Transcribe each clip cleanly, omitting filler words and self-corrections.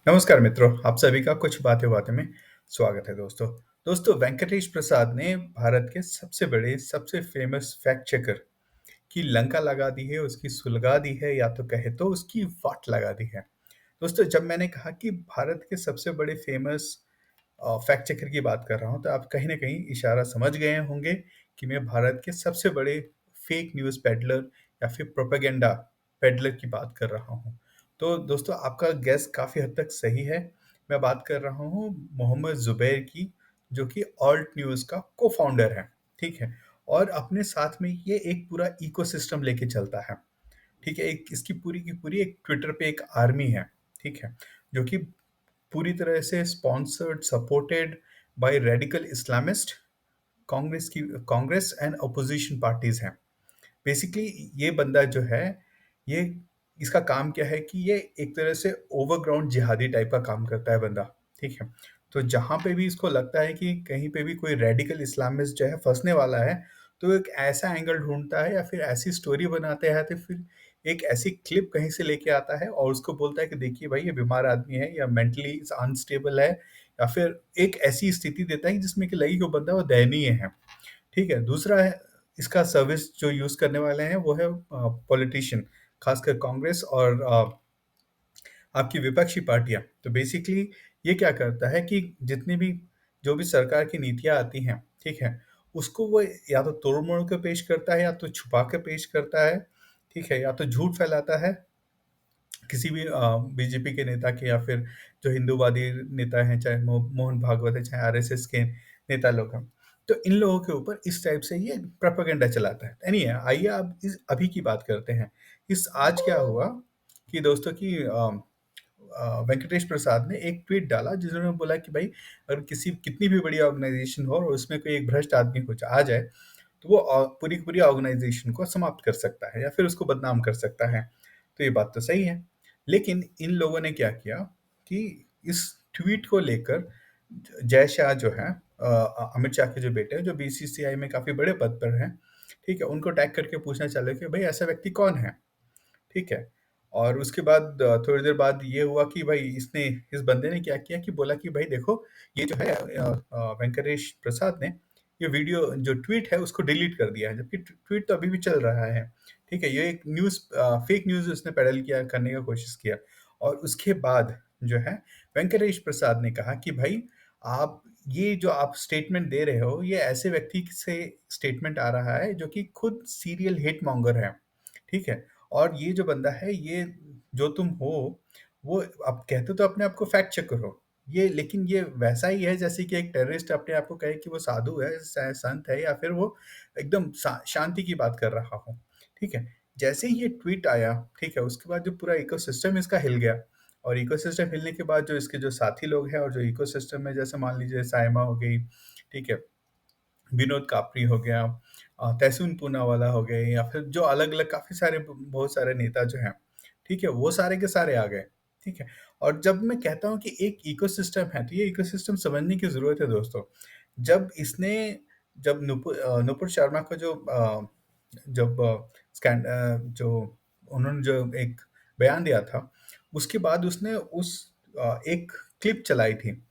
नमस्कार मित्रों, आप सभी का कुछ बातें बातें में स्वागत है दोस्तों। दोस्तों, वेंकटेश प्रसाद ने भारत के सबसे बड़े, सबसे फेमस फैक्ट चेकर की लंका लगा दी है, उसकी सुलगा दी है या तो कहे तो उसकी वाट लगा दी है। दोस्तों, जब मैंने कहा कि भारत के सबसे बड़े फेमस फैक्ट चेकर की बात कर रहा हूँ, तो आप कहीं न कहीं इशारा समझ गए होंगे कि मैं भारत के सबसे बड़े फेक न्यूज़ पेडलर या फिर प्रोपेगेंडा पेडलर की बात कर रहा हूँ। तो दोस्तों, आपका गेस काफ़ी हद तक सही है। मैं बात कर रहा हूँ मोहम्मद ज़ुबैर की, जो कि ऑल्ट न्यूज़ का को-फाउंडर है, ठीक है? और अपने साथ में ये एक पूरा इकोसिस्टम लेके चलता है, ठीक है? एक इसकी पूरी की पूरी एक ट्विटर पे एक आर्मी है, ठीक है? जो कि पूरी तरह से sponsored, supported by radical Islamist, Congress and opposition parties हैं। बेसिकली ये बंदा जो है, ये इसका काम क्या है कि ये एक तरह से ओवरग्राउंड जिहादी टाइप का काम करता है बंदा, ठीक है? तो जहाँ पे भी इसको लगता है कि कहीं पे भी कोई रेडिकल इस्लामिस्ट जो है फँसने वाला है, तो एक ऐसा एंगल ढूँढता है या फिर ऐसी स्टोरी बनाते हैं, तो फिर एक ऐसी क्लिप कहीं से लेके आता है और उसको बोलता है कि देखिए भाई, ये बीमार आदमी है या मेंटली अनस्टेबल है, या फिर एक ऐसी स्थिति देता है जिसमें कि लगे कि वो बंदा वो दयनीय है। ठीक है, दूसरा है, इसका सर्विस जो यूज़ करने वाले हैं वो है पॉलिटिशियन, खासकर कांग्रेस और आपकी विपक्षी पार्टियाँ। तो बेसिकली ये क्या करता है कि जितनी भी जो भी सरकार की नीतियाँ आती हैं, ठीक है? उसको वो या तो तोड़-मोड़ के पेश करता है या तो छुपा के पेश करता है, ठीक है? या तो झूठ फैलाता है किसी भी बीजेपी के नेता के या फिर जो हिंदूवादी नेता हैं, चाहे मोहन भागवत है, चाहे आरएसएस के नेता लोग हैं। तो इन लोगों के ऊपर इस टाइप से ये प्रोपेगेंडा चलाता है। एनीवे, आइए अब इस अभी की बात करते हैं। इस आज क्या हुआ कि दोस्तों कि वेंकटेश प्रसाद ने एक ट्वीट डाला जिन्होंने बोला कि भाई, अगर किसी कितनी भी बड़ी ऑर्गेनाइजेशन हो और उसमें कोई एक भ्रष्ट आदमी कुछ आ जाए, तो वो पूरी की पूरी ऑर्गेनाइजेशन को समाप्त कर सकता है या फिर उसको बदनाम कर सकता है। तो ये बात तो सही है। लेकिन इन लोगों ने क्या किया कि इस ट्वीट को लेकर जय शाह जो है, अमित शाह के जो बेटे हैं, जो बीसीसीआई में काफ़ी बड़े पद पर हैं, ठीक है? उनको टैग करके पूछना चालू किया, "भई ऐसा व्यक्ति कौन है?" ठीक है? और उसके बाद थोड़ी देर बाद ये हुआ कि भाई इस बंदे ने क्या किया कि बोला कि भाई देखो, ये जो है वेंकटेश प्रसाद ने ये वीडियो जो ट्वीट है उसको डिलीट कर दिया है, जबकि ट्वीट तो अभी भी चल रहा है, ठीक है? ये एक फेक न्यूज़ उसने पेडल किया, करने का कोशिश किया। और उसके बाद जो है, वेंकटेश प्रसाद ने कहा कि भाई, आप ये जो आप स्टेटमेंट दे रहे हो, ये ऐसे व्यक्ति से स्टेटमेंट आ रहा है जो कि खुद सीरियल हिट मॉन्गर है, ठीक है? और ये जो बंदा है, ये जो तुम हो, वो आप कहते तो अपने आप को फैक्ट चेकर हो। ये लेकिन ये वैसा ही है जैसे कि एक टेररिस्ट अपने आप को कहे कि वो साधु है, संत है या फिर वो एकदम शांति की बात कर रहा हो, ठीक है? जैसे ही ये ट्वीट आया, ठीक है? उसके बाद जो पूरा इकोसिस्टम इसका हिल गया, और इकोसिस्टम हिलने के बाद जो इसके जो साथी लोग हैं और जो इकोसिस्टम में, जैसे मान लीजिए सायमा हो गई, ठीक है? विनोद कापरी हो गया, तहसीन पूनावाला हो गए, या फिर जो अलग-अलग काफ़ी सारे बहुत सारे नेता जो हैं, ठीक है? वो सारे के सारे आ गए, ठीक है? और जब मैं कहता हूँ कि एक इकोसिस्टम है, तो ये इकोसिस्टम समझने की ज़रूरत है दोस्तों। जब इसने जब नुपुर शर्मा को जब जो उन्होंने जो एक बयान दिया था, उसके बाद उसने एक क्लिप चलाई थी,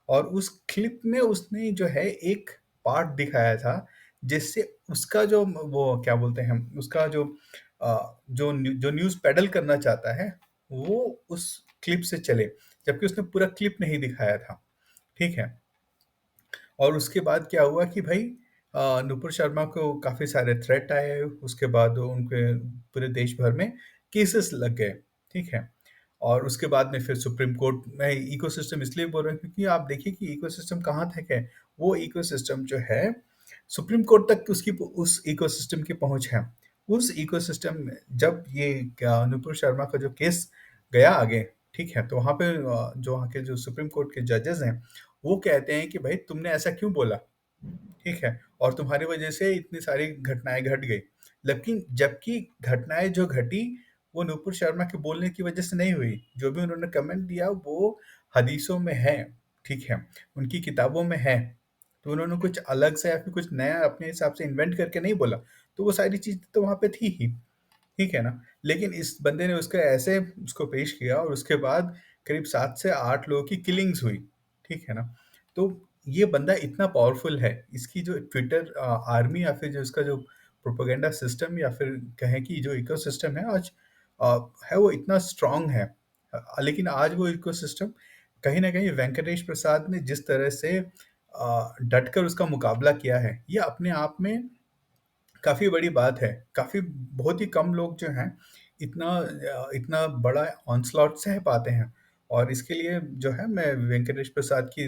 और उस क्लिप में उसने जो है एक पार्ट दिखाया था, जिससे उसका जो वो क्या बोलते हैं, उसका जो न्यूज़ पेडल करना चाहता है, वो उस क्लिप से चले, जबकि उसने पूरा क्लिप नहीं दिखाया था, ठीक है? और उसके बाद क्या हुआ कि भाई, नुपुर शर्मा को काफ़ी सारे थ्रेट आए, उसके बाद उनके पूरे देश भर में केसेस लग गए, ठीक है? और उसके बाद में फिर सुप्रीम कोर्ट में इकोसिस्टम इसलिए बोल रहा हूँ क्योंकि आप देखिए कि इकोसिस्टम कहाँ तक है। वो इकोसिस्टम जो है, सुप्रीम कोर्ट तक उस इकोसिस्टम की पहुँच है। उस इकोसिस्टम में जब ये क्या नुपुर शर्मा का जो केस गया आगे, ठीक है? तो वहाँ पे जो वहाँ के जो सुप्रीम कोर्ट के जजेस हैं, वो कहते हैं कि भाई, तुमने ऐसा क्यों बोला? ठीक है? और तुम्हारी वजह से इतनी सारी घटनाएँ घट गई। लेकिन जबकि घटनाएँ जो घटी, वो नुपुर शर्मा के बोलने की वजह से नहीं हुई। जो भी उन्होंने कमेंट दिया, वो हदीसों में है, ठीक है? उनकी किताबों में है। तो उन्होंने कुछ अलग से या फिर कुछ नया अपने हिसाब से इन्वेंट करके नहीं बोला। तो वो सारी चीज़ें तो वहाँ पे थी ही, ठीक है ना? लेकिन इस बंदे ने उसको ऐसे उसको पेश किया, और उसके बाद करीब 7 से 8 लोगों की किलिंग्स हुई, ठीक है ना? तो ये बंदा इतना पावरफुल है, इसकी जो ट्विटर आर्मी या फिर जो इसका जो प्रोपेगेंडा सिस्टम या फिर कहें कि जो इकोसिस्टम है आज है वो इतना स्ट्रॉन्ग है। लेकिन आज वो इकोसिस्टम कहीं न कहीं वेंकटेश प्रसाद ने जिस तरह से डटकर उसका मुकाबला किया है, ये अपने आप में काफ़ी बड़ी बात है। काफ़ी बहुत ही कम लोग जो हैं इतना बड़ा ऑनस्लॉट सह पाते हैं और इसके लिए जो है मैं वेंकटेश प्रसाद की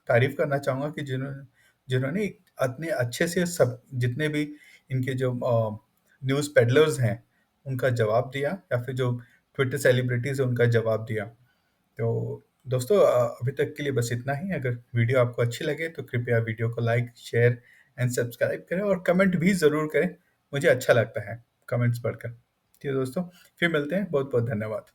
तारीफ़ करना चाहूँगा कि जिन्होंने इतने अच्छे से सब जितने भी इनके जो न्यूज़ पेडलर्स हैं, उनका जवाब दिया या फिर जो ट्विटर सेलिब्रिटीज़ हैं, उनका जवाब दिया। तो दोस्तों अभी तक के लिए बस इतना ही। अगर वीडियो आपको अच्छी लगे तो कृपया वीडियो को लाइक, शेयर एंड सब्सक्राइब करें और कमेंट भी ज़रूर करें। मुझे अच्छा लगता है कमेंट्स पढ़कर। ठीक है दोस्तों, फिर मिलते हैं। बहुत-बहुत धन्यवाद।